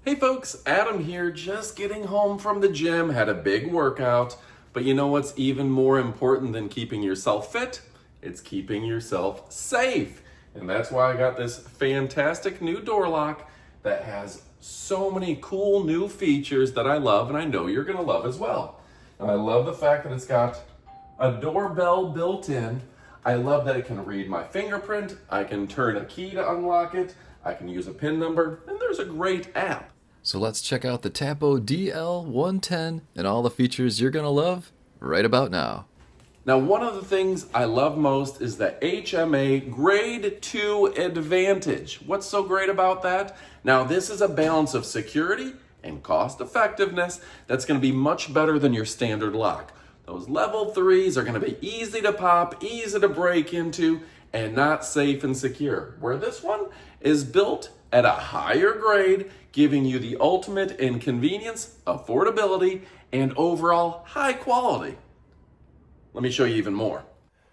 Hey folks, Adam here, just getting home from the gym, had a big workout. But you know what's even more important than keeping yourself fit? It's keeping yourself safe. And that's why I got this fantastic new door lock that has so many cool new features that I love and I know you're gonna love as well. And I love the fact that it's got a doorbell built in. I love that it can read my fingerprint. I can turn a key to unlock it. I can use a PIN number, and there's a great app. So let's check out the Tapo DL110 and all the features you're going to love right about now. Now, one of the things I love most is the HMA Grade 2 Advantage. What's so great about that? Now, this is a balance of security and cost effectiveness that's going to be much better than your standard lock. Those level 3s are going to be easy to pop, easy to break into, and not safe and secure. Where this one is built at a higher grade, giving you the ultimate in convenience, affordability, and overall high quality. Let me show you even more.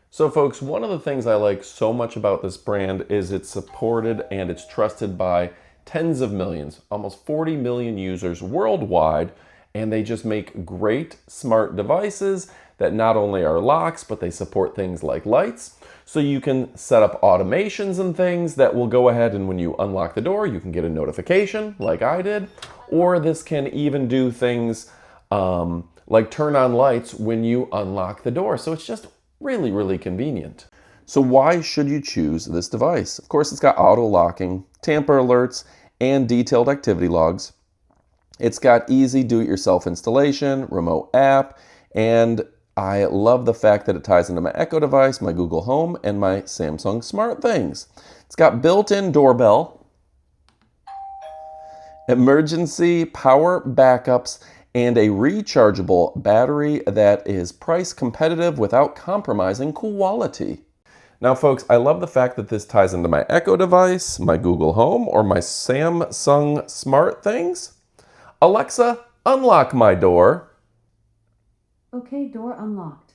So folks, one of the things I like so much about this brand is it's supported and it's trusted by tens of millions, almost 40 million users worldwide, and they just make great smart devices that not only are locks, but they support things like lights. So you can set up automations and things that will go ahead, and when you unlock the door, you can get a notification like I did, or this can even do things like turn on lights when you unlock the door. So it's just really, really convenient. So why should you choose this device? Of course, it's got auto locking, tamper alerts, and detailed activity logs. It's got easy do-it-yourself installation, remote app, and I love the fact that it ties into my Echo device, my Google Home, and my Samsung SmartThings. It's got built-in doorbell, emergency power backups, and a rechargeable battery that is price competitive without compromising quality. Now folks, I love the fact that this ties into my Echo device, my Google Home, or my Samsung SmartThings. Alexa, unlock my door. Okay, door unlocked.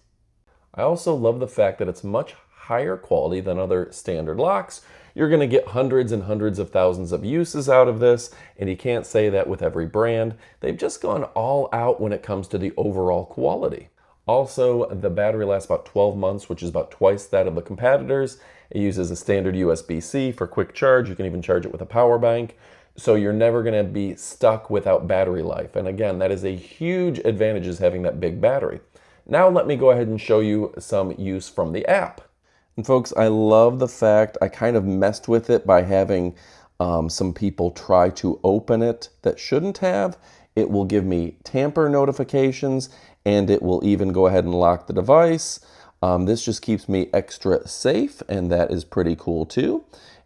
I also love the fact that it's much higher quality than other standard locks. You're going to get hundreds and hundreds of thousands of uses out of this, and you can't say that with every brand. They've just gone all out when it comes to the overall quality. Also, the battery lasts about 12 months, which is about twice that of the competitors. It uses a standard USB-C for quick charge. You can even charge it with a power bank. So you're never going to be stuck without battery life. And again, that is a huge advantage, is having that big battery. Now let me go ahead and show you some use from the app. And folks, I love the fact I kind of messed with it by having some people try to open it that shouldn't have. It will give me tamper notifications, and it will even go ahead and lock the device. This just keeps me extra safe, and that is pretty cool too.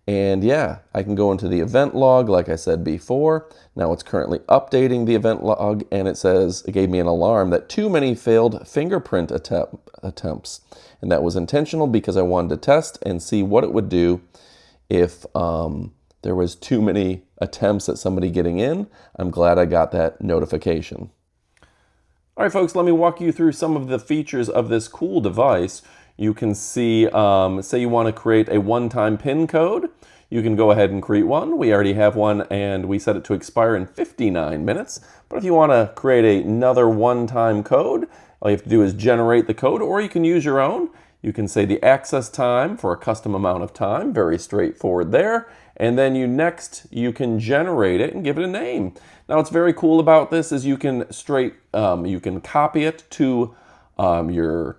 And yeah, I can go into the event log like I said before. Now it's currently updating the event log, and it says it gave me an alarm that too many failed fingerprint attempts. And that was intentional because I wanted to test and see what it would do if there was too many attempts at somebody getting in. I'm glad I got that notification. All right, folks, let me walk you through some of the features of this cool device. You can see, say you want to create a one-time PIN code. You can go ahead and create one. We already have one, and we set it to expire in 59 minutes. But if you want to create another one-time code, all you have to do is generate the code, or you can use your own. You can say the access time for a custom amount of time. Very straightforward there. And then you can generate it and give it a name. Now, what's very cool about this is you can copy it to your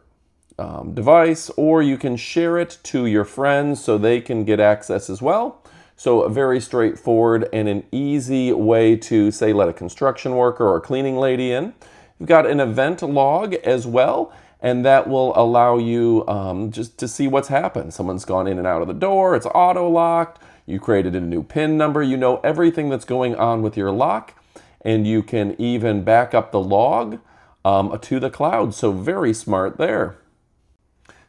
device, or you can share it to your friends so they can get access as well. So very straightforward and an easy way to, say, let a construction worker or a cleaning lady in. You've got an event log as well, and that will allow you just to see what's happened. Someone's gone in and out of the door, it's auto-locked, you created a new PIN number, you know everything that's going on with your lock, and you can even back up the log to the cloud. So very smart there.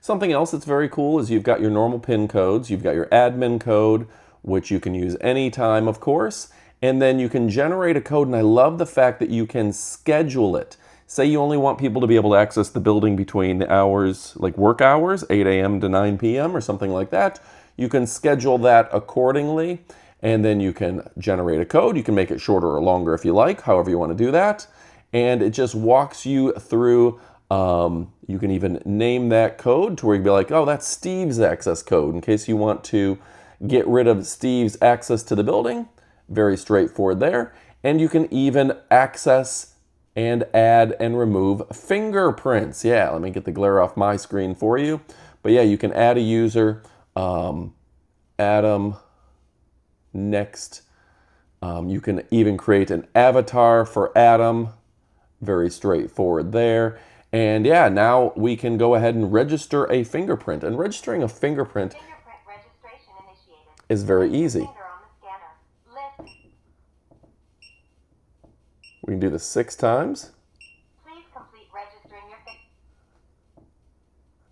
Something else that's very cool is you've got your normal PIN codes, you've got your admin code, which you can use anytime, of course, and then you can generate a code, and I love the fact that you can schedule it. Say you only want people to be able to access the building between hours, like work hours, 8 a.m. to 9 p.m. or something like that. You can schedule that accordingly, And then you can generate a code. You can make it shorter or longer if you like, however you want to do that. And it just walks you through. You can even name that code to where you'd be like, oh, that's Steve's access code in case you want to get rid of Steve's access to the building. Very straightforward there. And you can even access and add and remove fingerprints. Yeah, let me get the glare off my screen for you. But yeah, you can add a user, Adam, next. You can even create an avatar for Adam. Very straightforward there. And yeah, now we can go ahead and register a fingerprint. And registering a fingerprint registration initiated. is very easy. Finger on the scanner. Lift. We can do this 6 times. Please complete registering your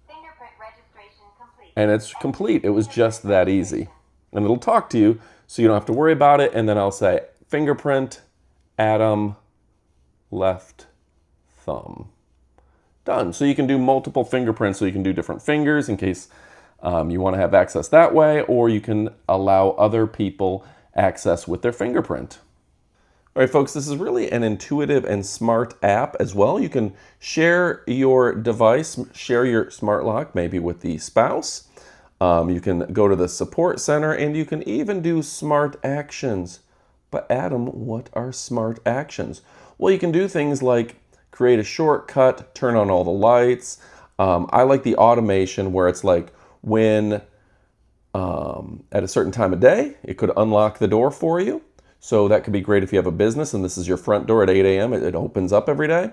fingerprint registration complete. And it's complete. It was just that easy. And it'll talk to you so you don't have to worry about it. And then I'll say fingerprint, Adam, left thumb. Done. So you can do multiple fingerprints, so you can do different fingers in case you want to have access that way, or you can allow other people access with their fingerprint. All right, folks, this is really an intuitive and smart app as well. You can share your device, share your smart lock, maybe with the spouse. You can go to the support center, and you can even do smart actions. But Adam, what are smart actions? Well, you can do things like create a shortcut, turn on all the lights. I like the automation where it's like when at a certain time of day, it could unlock the door for you. So that could be great if you have a business and this is your front door at 8 a.m. It opens up every day.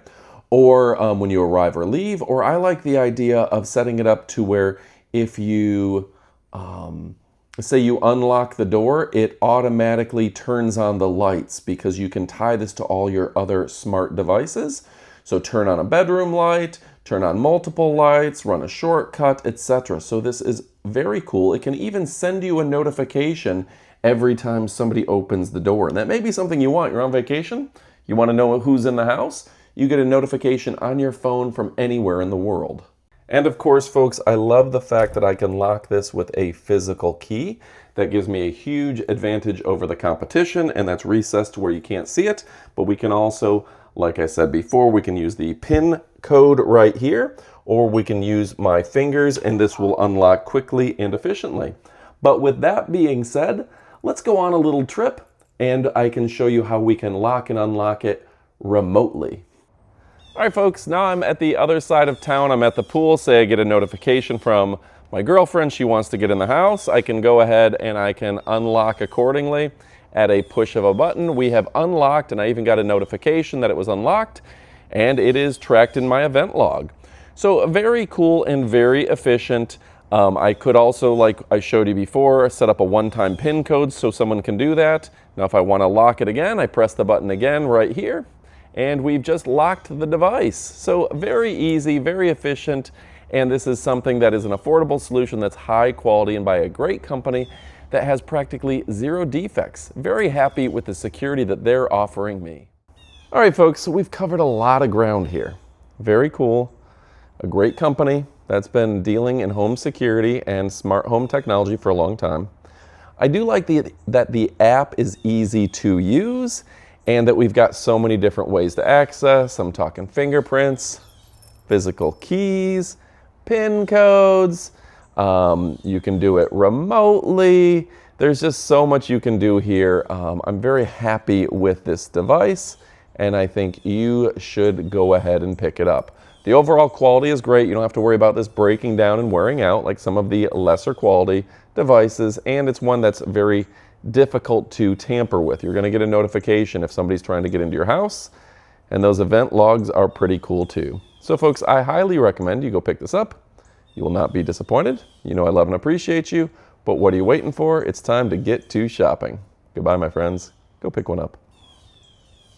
Or when you arrive or leave. Or I like the idea of setting it up to where if you, say you unlock the door, it automatically turns on the lights because you can tie this to all your other smart devices. So turn on a bedroom light, turn on multiple lights, run a shortcut, etc. So this is very cool. It can even send you a notification every time somebody opens the door. And that may be something you want. You're on vacation, you want to know who's in the house, you get a notification on your phone from anywhere in the world. And of course, folks, I love the fact that I can lock this with a physical key. That gives me a huge advantage over the competition, and that's recessed to where you can't see it. But we can also, like I said before, we can use the PIN code right here, or we can use my fingers, and this will unlock quickly and efficiently. But with that being said, let's go on a little trip, and I can show you how we can lock and unlock it remotely. All right, folks, now I'm at the other side of town. I'm at the pool. Say I get a notification from my girlfriend. She wants to get in the house. I can go ahead and I can unlock accordingly at a push of a button. We have unlocked, and I even got a notification that it was unlocked, and it is tracked in my event log. So very cool and very efficient. I could also, like I showed you before, set up a one-time PIN code so someone can do that. Now, if I want to lock it again, I press the button again right here. And we've just locked the device. So very easy, very efficient, and this is something that is an affordable solution that's high quality and by a great company that has practically 0 defects. Very happy with the security that they're offering me. All right, folks, so we've covered a lot of ground here. Very cool, a great company that's been dealing in home security and smart home technology for a long time. I do like that the app is easy to use, and that we've got so many different ways to access. I'm talking fingerprints, physical keys, PIN codes. You can do it remotely. There's just so much you can do here. I'm very happy with this device, and I think you should go ahead and pick it up. The overall quality is great. You don't have to worry about this breaking down and wearing out like some of the lesser quality devices, and it's one that's very difficult to tamper with. You're going to get a notification if somebody's trying to get into your house, and those event logs are pretty cool too. So folks, I highly recommend you go pick this up. You will not be disappointed. You know I love and appreciate you, but what are you waiting for? It's time to get to shopping. Goodbye, my friends. Go pick one up.